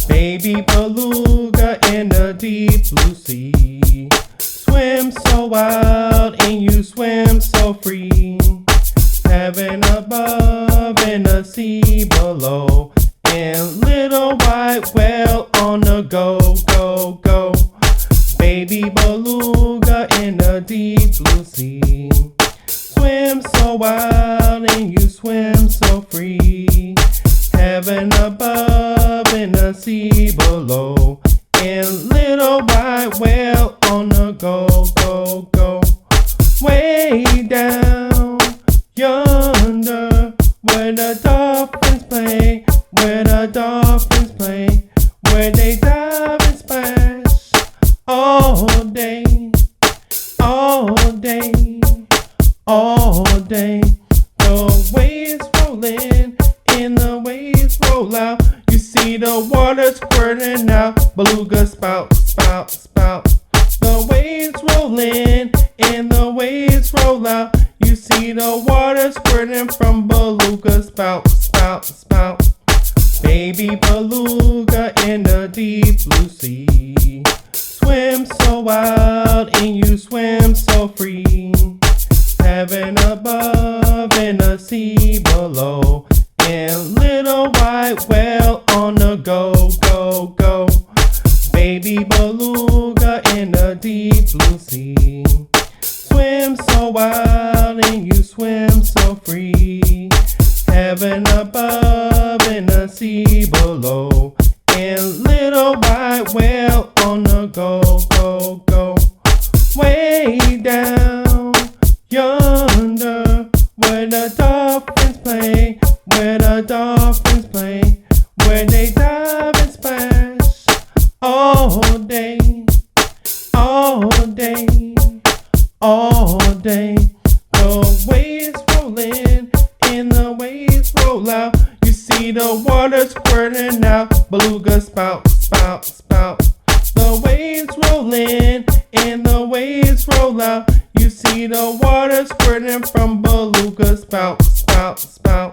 Baby beluga in the deep blue sea. Swim so wild and you swim so free. Heaven above and the sea below. And little white whale on the go, go, go. Baby beluga in the deep blue sea. Swim so wild and you swim so free. Heaven above and the sea below. And little white whale on the go, go, go. Way down yonder where the dolphins play, where the dolphins play, where they dive and splash all day, all day, all day. The waves rolling and the waves roll out. You see the water squirting out. Beluga spout, spout, spout. The waves rolling and the waves roll out. You see the water squirting from beluga spout, spout, spout. Baby beluga in the deep blue sea. Swim so wild and you swim so free. Heaven above and the sea below. And little white whale on the go, go, go. Baby beluga in the deep blue sea. Swim so wild and you swim so free. Heaven above and the sea below. And little white whale on the go, go, go. Way down yonder where the dolphins play, where the dolphins play, where they dive and splash all day, all day, all day. The waves rolling and the waves roll out. You see the water squirting out. Beluga spout, spout, spout. The waves rolling and the waves roll out. You see the water squirting from beluga spout, spout, spout.